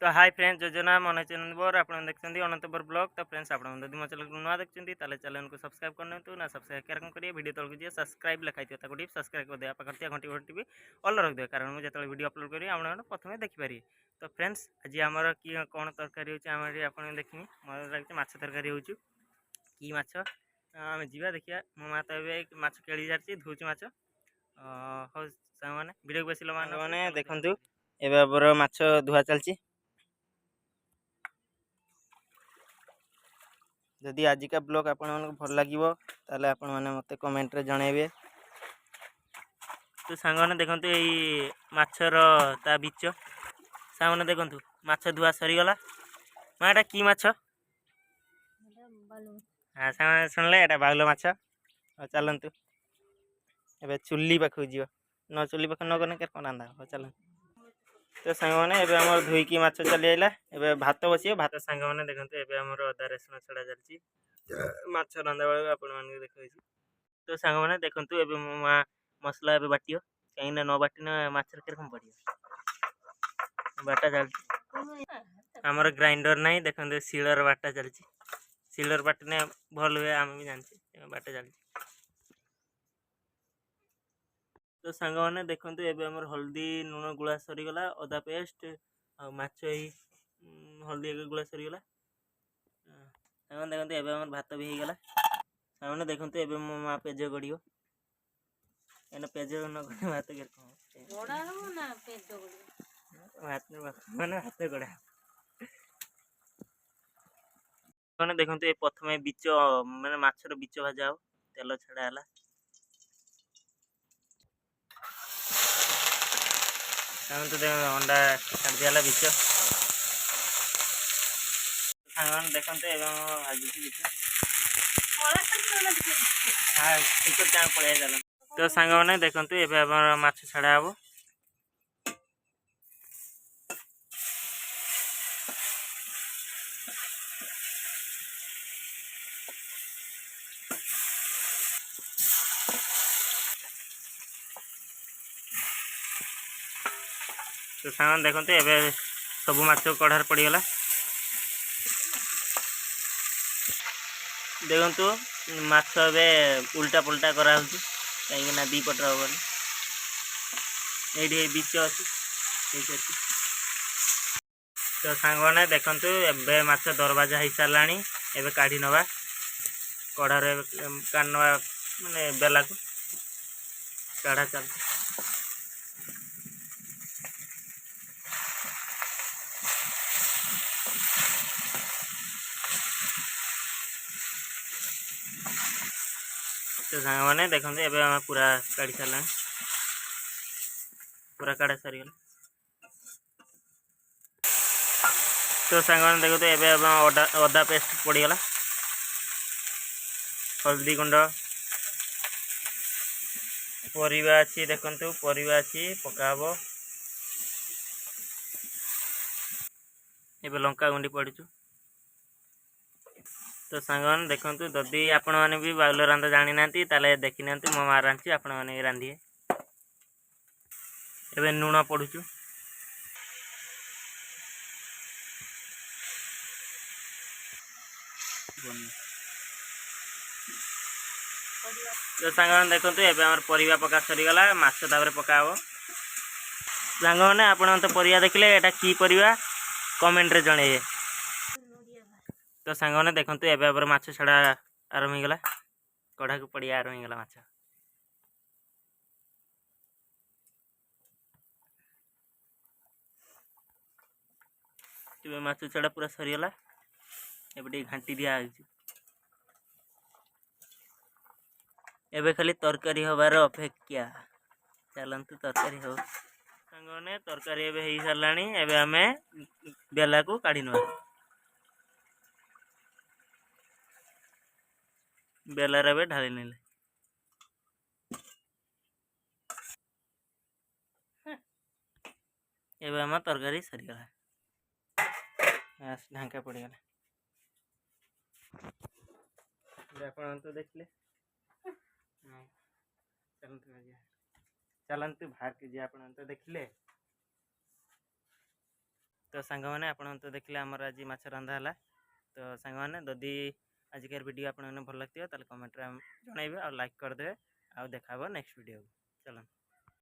तो hi friends योजना मन चंदर आप देखते अनंतपुर ब्लॉग। तो फ्रेंड्स आप मो चैनल को नुआ देखते चैनल को सब्सक्राइब करनी ना सब्सक्राइब क्या करेंगे वीडियो तौक जी सब्सक्राइब लिखाई थी सब्सक्राइब कर दिया पाखर घंटी घंटी भी ऑल रख दिया कारण मुझे जो वीडियो अपलोड करी आप प्रथम देखिपारे। तो फ्रेंड्स आज आमर कि कौन तरकारी होती आप देखनी मतलब लगे माछ तरकारी हो कि माछ आम जा देखिए मो माँ तो ये माछ केड़ी जाती धोच माछ हो मैंने वीडियो बेस मैंने देखु एबर माछ धुआ चलती। जदि आजिका ब्लॉग आपण भल लगे ताले आपण माने मते कमेंट रे जणेबे। तो सांग मैंने देखते यही माछर ता बीच सांग मैंने देखु माछ धुआ सरीगला माँ एटा कि माछ हाँ सांग शुणिले एटा बाउल माछ। चलतु ए चुली पाखक जीव न चुली पाख न गने कौन रांधा हो चल। तो सांग मैंने एम धोईकी माछ चली आइला ए भात बसिए भात सांग मैंने देखते एम अदा रसुण छड़ा चलती माछ रंधा बेल आप देखा। तो सांग मैंने देखु ए माँ मसला ए बाटियो कहीं न बाटिना माछर कम पड़िया बाटा चलती आमर ग्राइंडर ना देखते शिलर बाटा चलती शिलर बाटने भल हुए आम भी जानते बाटा चलती। तो सांग मैंने देखु एम हल्दी लुण गुड़ा सरीगला अदा पेस्ट माछ हल्दी गुड़ा सरीगला सांग देखते एम भात भी होगला सांग देखते एवं मो माँ पेज गड़ो एने पेज न गड़े भात मैंने हाथ गड़ा मैंने देखते प्रथम बीच मैंने माछर बीच भाजा हो तेल छड़ा है तो अंडा छाड़ दिया बीच सांग देखते भाजी हाँ टिकट पड़े चल। तो सांग मैंने देखते एवं माछ छड़ा हम तो सांग देखते एवं सब माछ कढ़ार पड़गला देखु माछ ए उल्टा पुल्टा करा कहीं दी पटर हम ये बीच अच्छी। तो सांग मैंने देखु एवं माछ दरवाजा हो सारा एवं काढ़ी नवा कढ़ार काढ़ नवा माने बेला को काढ़ा चलती। तो सांग मैंने देखते एवं पूरा काढ़ी सारा पूरा काढ़ा सरीगला। तो सांग मैंने देखते एवं अदा पेस्ट पड़गला हल्दी गुंड परिवा अच्छी देखु परिवा अच्छी पकाब एवं लंका गुंडी पड़चु। तो सांग मैंने देखु जदि आपण मैंने भी बाउल रांधा जानी ना देखी ना मो माँ रांधि आपण मैंने रांधे एवं लुण पड़ुचु तो सांग मैंने देखते एवं परिवा पका सरीगला माछ तापर पकाब सांग मैंने आपण तो परिवा देखिले एटा की परिवा कमेंट रे जणे। तो सांग मैंने देखते एवं माछ छड़ा आरंभ होगला कढ़ा को पड़िया आरंभ होगला माछ माछ छड़ा पूरा सरीगला एवं घाटी दिया एवं खाली तरकारी हबार अपेक्षा चलतु तरकारी हो सांग मैंने तरकारी एवं हो सारा एवं आम बेला को काढ़ी नवा बेलार एवं ढाली नेले एवं आम तरकारी सरीगला ढांका पड़गला आप तो देखले चलतु बाहर के जी आप तो देखले। तो सांग मैंने आपण तो देखिले आमर आज माछ रंधा है। तो सांग मैंने जदि आजिकार वीडियो आपने भल लगे कमेंट जनइबे और लाइक करदे आ देखा नेक्स्ट वीडियो चलो।